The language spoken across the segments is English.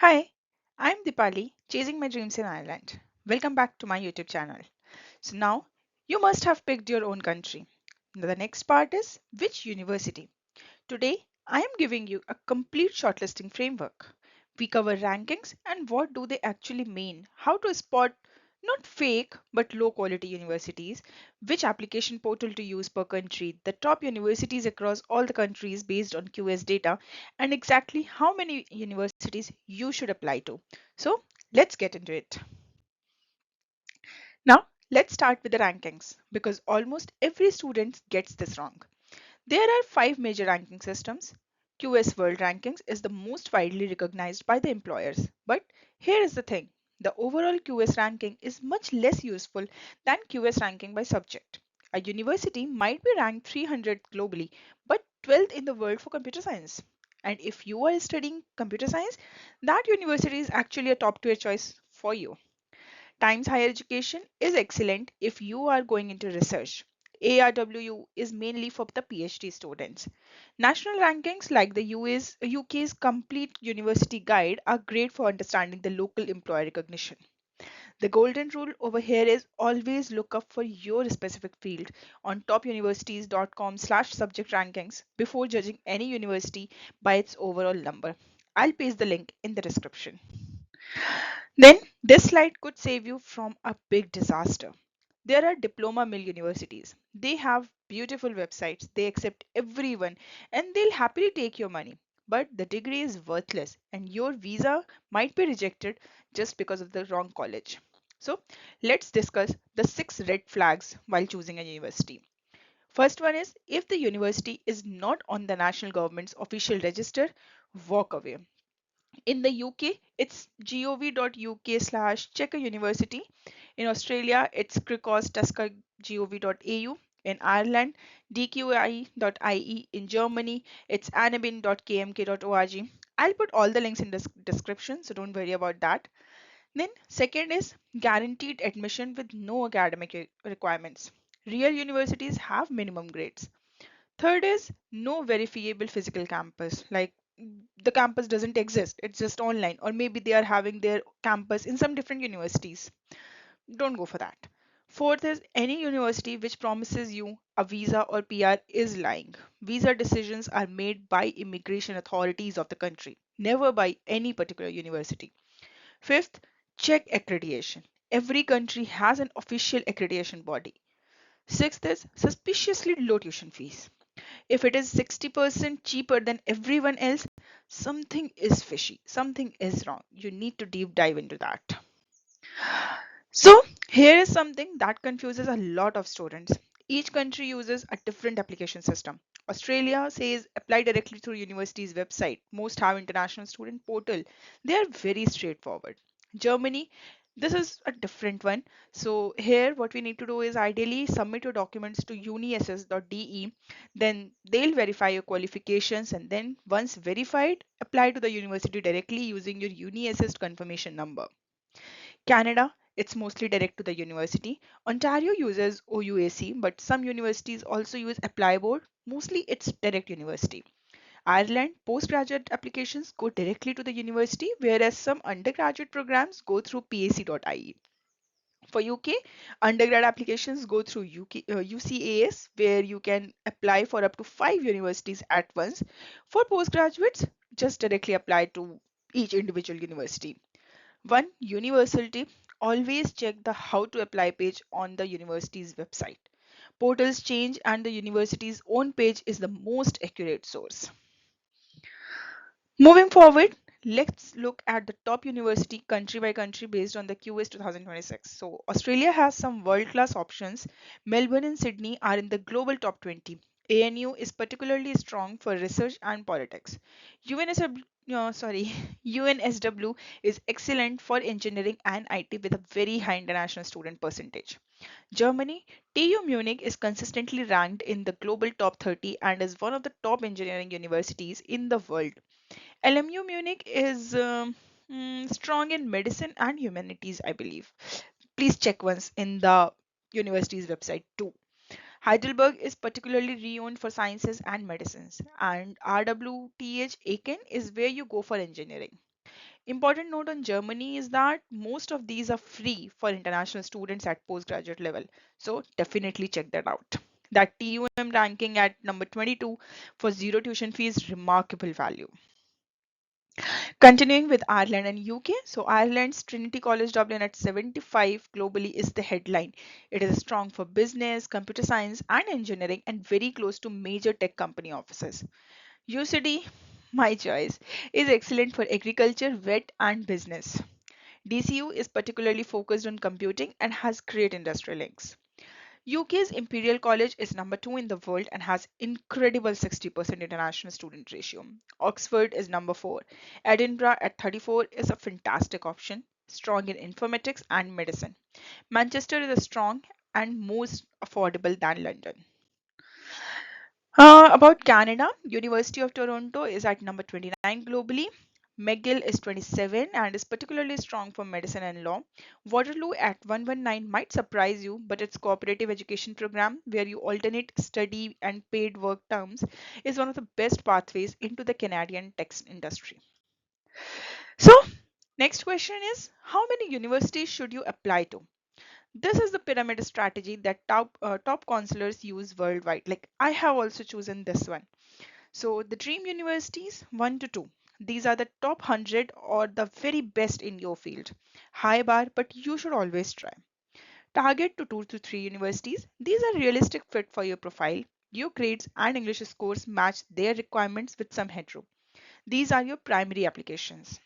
Hi, I'm Dipali, chasing my dreams in Ireland. Welcome back to my YouTube channel. So now you must have picked your own country. Now the next part is which university. Today I am giving you a complete shortlisting framework. We cover rankings and what do they actually mean, how to spot not fake but low quality universities, which application portal to use per country, the top universities across all the countries based on QS data, and exactly how many universities you should apply to. So let's get into it. Now let's start with the rankings because almost every student gets this wrong. There are five major ranking systems. QS World Rankings is the most widely recognized by the employers. But here is the thing, the overall QS ranking is much less useful than QS ranking by subject. A university might be ranked 300 globally, but 12th in the world for computer science. And if you are studying computer science, that university is actually a top tier choice for you. Times Higher Education is excellent if you are going into research. ARWU is mainly for the PhD students. National rankings like the UK's Complete University Guide are great for understanding the local employer recognition. The golden rule over here is always look up for your specific field on topuniversities.com/subject rankings before judging any university by its overall number. I'll paste the link in the description. Then this slide could save you from a big disaster. There are diploma mill universities. They have beautiful websites, they accept everyone, and they'll happily take your money. But the degree is worthless, and your visa might be rejected just because of the wrong college. So, let's discuss the 6 red flags while choosing a university. First one is if the university is not on the national government's official register, walk away. In the UK, it's gov.uk/check a university. In Australia, it's cricos.teqsa.gov.au. In Ireland, dqi.ie. In Germany, it's annabin.kmk.org. I'll put all the links in the description, so don't worry about that. Then, second is guaranteed admission with no academic requirements. Real universities have minimum grades. Third is no verifiable physical campus. Like the campus doesn't exist, it's just online, or maybe they are having their campus in some different universities. Don't go for that. Fourth is any university which promises you a visa or PR is lying. Visa decisions are made by immigration authorities of the country, never by any particular university. Fifth, check accreditation. Every country has an official accreditation body. Sixth is suspiciously low tuition fees. If it is 60% cheaper than everyone else, something is fishy, something is wrong. You need to deep dive into that. So, here is something that confuses a lot of students. Each country uses a different application system. Australia says apply directly through university's website. Most have international student portal. They are very straightforward. Germany, this is a different one. So here what we need to do is ideally submit your documents to uniss.de. Then they'll verify your qualifications and then once verified, apply to the university directly using your uniss confirmation number. Canada, it's mostly direct to the university. Ontario uses OUAC, but some universities also use Apply Board. Mostly it's direct university. Ireland, postgraduate applications go directly to the university, whereas some undergraduate programs go through pac.ie. For UK, undergrad applications go through UCAS, where you can apply for up to 5 universities at once. For postgraduates, just directly apply to each individual university. One universal tip, always check the how to apply page on the university's website. Portals change and the university's own page is the most accurate source. Moving forward, let's look at the top university country by country based on the QS 2026. So Australia has some world-class options. Melbourne and Sydney are in the global top 20. ANU is particularly strong for research and politics. UNSW, no, sorry, UNSW is excellent for engineering and IT with a very high international student percentage. Germany, TU Munich is consistently ranked in the global top 30 and is one of the top engineering universities in the world. LMU Munich is strong in medicine and humanities, I believe. Please check once in the university's website too. Heidelberg is particularly renowned for sciences and medicines, and RWTH Aachen is where you go for engineering. Important note on Germany is that most of these are free for international students at postgraduate level. So definitely check that out. That TUM ranking at number 22 for zero tuition fees, remarkable value. Continuing with Ireland and UK, so Ireland's Trinity College Dublin at 75 globally is the headline. It is strong for business, computer science, and engineering, and very close to major tech company offices. UCD, my choice, is excellent for agriculture, vet, and business. DCU is particularly focused on computing and has great industrial links. UK's Imperial College is number 2 in the world and has incredible 60% international student ratio. Oxford is number 4. Edinburgh at 34 is a fantastic option, strong in informatics and medicine. Manchester is a strong and most affordable than London. About Canada, University of Toronto is at number 29 globally. McGill is 27 and is particularly strong for medicine and law. Waterloo at 119 might surprise you, but its cooperative education program, where you alternate study and paid work terms, is one of the best pathways into the Canadian tech industry. So, next question is, how many universities should you apply to? This is the pyramid strategy that top counselors use worldwide. Like I have also chosen this one. So the dream universities 1 to 2. These are the top 100 or the very best in your field. High bar, but you should always try. Target to 2 to 3 universities. These are realistic fit for your profile. Your grades and English scores match their requirements with some headroom. These are your primary applications.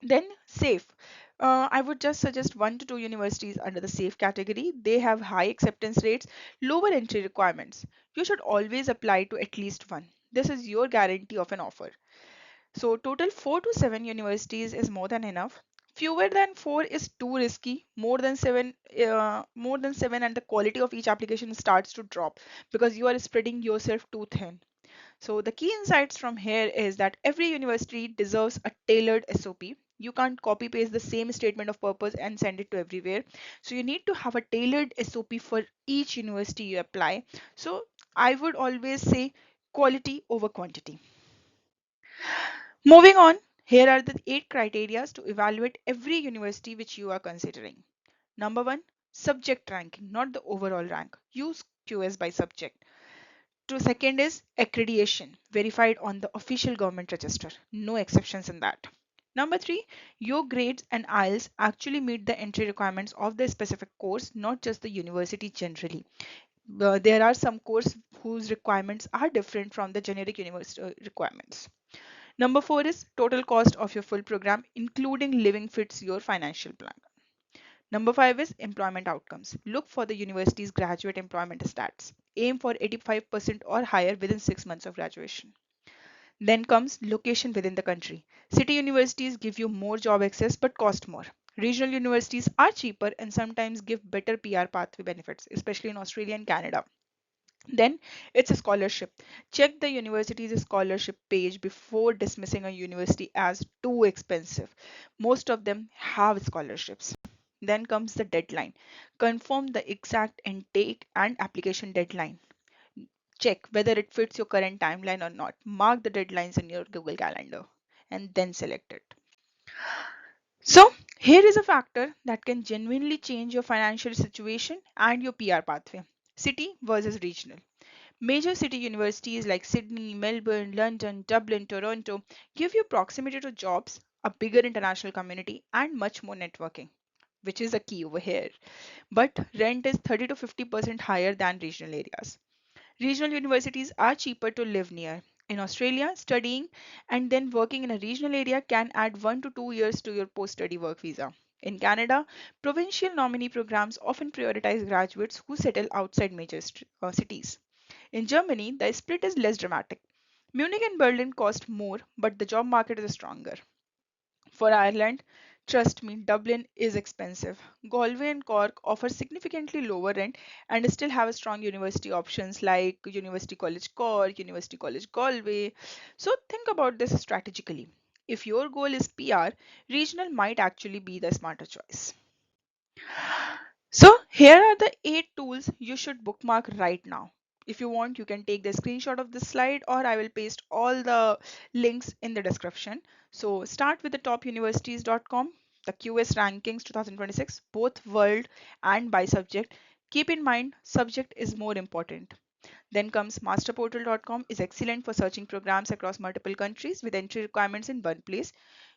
Then safe. I would just suggest 1 to 2 universities under the safe category. They have high acceptance rates, lower entry requirements. You should always apply to at least one. This is your guarantee of an offer. So total 4 to 7 universities is more than enough. Fewer than 4 is too risky. More than 7 and the quality of each application starts to drop because you are spreading yourself too thin. So the key insights from here is that every university deserves a tailored SOP. You can't copy paste the same statement of purpose and send it to everywhere. So you need to have a tailored SOP for each university you apply. So I would always say quality over quantity. Moving on, here are the 8 criteria to evaluate every university which you are considering. Number 1, subject ranking, not the overall rank. Use QS by subject. To second is accreditation, verified on the official government register. No exceptions in that. Number 3, your grades and IELTS actually meet the entry requirements of the specific course, not just the university generally. There are some courses whose requirements are different from the generic university requirements. Number 4 is total cost of your full program, including living fits your financial plan. Number 5 is employment outcomes. Look for the university's graduate employment stats. Aim for 85% or higher within 6 months of graduation. Then comes location within the country. City universities give you more job access but cost more. Regional universities are cheaper and sometimes give better PR pathway benefits, especially in Australia and Canada. Then it's a scholarship. Check the university's scholarship page before dismissing a university as too expensive. Most of them have scholarships. Then comes the deadline. Confirm the exact intake and application deadline. Check whether it fits your current timeline or not. Mark the deadlines in your Google Calendar and then select it. So, here is a factor that can genuinely change your financial situation and your PR pathway. City versus regional. Major city universities like Sydney, Melbourne, London, Dublin, Toronto give you proximity to jobs, a bigger international community, and much more networking, which is a key over here. But rent is 30 to 50% higher than regional areas. Regional universities are cheaper to live near. In Australia, studying and then working in a regional area can add 1 to 2 years to your post study work visa. In Canada, provincial nominee programs often prioritize graduates who settle outside major cities. In Germany, the split is less dramatic. Munich and Berlin cost more, but the job market is stronger. For Ireland, trust me, Dublin is expensive. Galway and Cork offer significantly lower rent and still have strong university options like University College Cork, University College Galway. So think about this strategically. If your goal is PR, regional might actually be the smarter choice. So here are the 8 tools you should bookmark right now. If you want, you can take the screenshot of this slide, or I will paste all the links in the description. So start with the topuniversities.com, the QS rankings 2026, both world and by subject. Keep in mind, subject is more important. Then comes masterportal.com is excellent for searching programs across multiple countries with entry requirements in one place.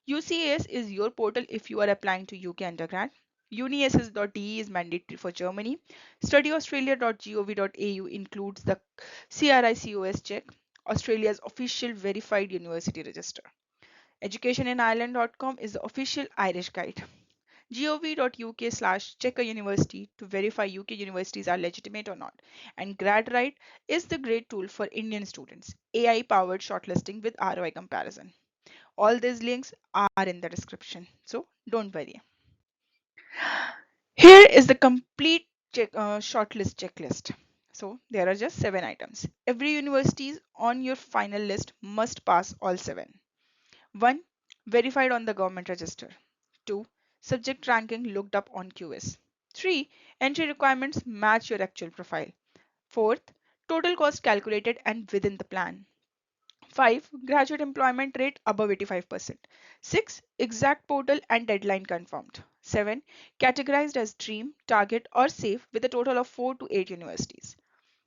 UCAS is your portal if you are applying to UK undergrad. uniss.de is mandatory for Germany. Studyaustralia.gov.au includes the CRICOS check, Australia's official verified university register. Educationinireland.com is the official Irish guide. gov.uk/check a university to verify UK universities are legitimate or not. And GradRight is the great tool for Indian students. AI powered shortlisting with ROI comparison. All these links are in the description, so don't worry. Here is the complete shortlist checklist. So there are just 7 items. Every university on your final list must pass all 7. 1. Verified on the government register. 2. Subject ranking looked up on QS. 3. Entry requirements match your actual profile. 4th. Total cost calculated and within the plan. 5. Graduate employment rate above 85%. 6. Exact portal and deadline confirmed. 7. Categorized as dream, target or safe with a total of 4 to 8 universities.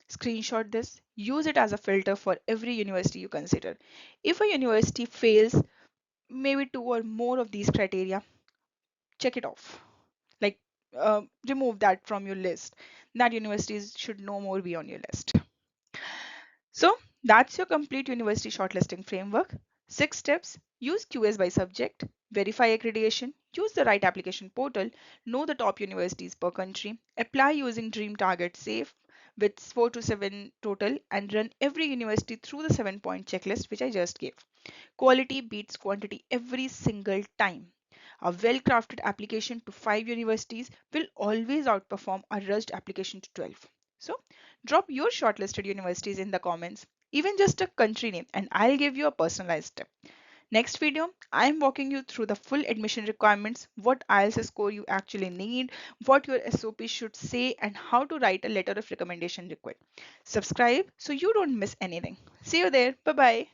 Screenshot this. Use it as a filter for every university you consider. If a university fails maybe 2 or more of these criteria, check it off. Like remove that from your list. That universities should no more be on your list. So that's your complete university shortlisting framework. 6 steps. Use QS by subject, verify accreditation, use the right application portal, know the top universities per country, apply using Dream Target Safe with 4 to 7 total, and run every university through the 7-point checklist which I just gave. Quality beats quantity every single time. A well-crafted application to 5 universities will always outperform a rushed application to 12. So drop your shortlisted universities in the comments, even just a country name, and I'll give you a personalized tip. Next video, I'm walking you through the full admission requirements, what IELTS score you actually need, what your SOP should say, and how to write a letter of recommendation required. Subscribe so you don't miss anything. See you there. Bye bye.